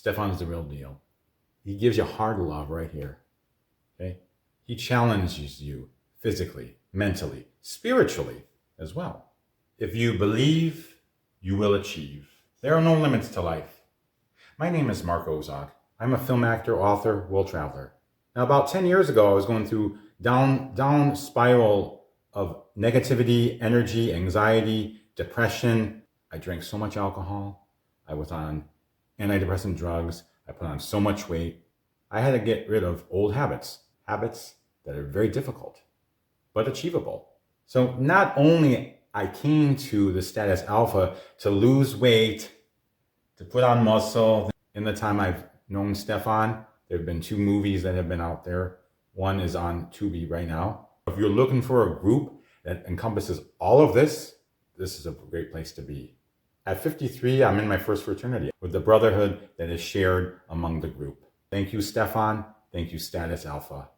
Stefan's the real deal. He gives you hard love right here. Okay? He challenges you physically, mentally, spiritually as well. If you believe, you will achieve. There are no limits to life. My name is Mark Ozog. I'm a film actor, author, world traveler. Now, about 10 years ago, I was going through down spiral of negativity, energy, anxiety, depression. I drank so much alcohol. I was on antidepressant drugs. I put on so much weight. I had to get rid of old habits that are very difficult, but achievable. So not only I came to the Status Alpha to lose weight, to put on muscle. In the time I've known Stefan, there have been 2 movies that have been out there. One is on Tubi right now. If you're looking for a group that encompasses all of this, this is a great place to be. At 53, I'm in my first fraternity with the brotherhood that is shared among the group. Thank you, Stefan. Thank you, Status Alpha.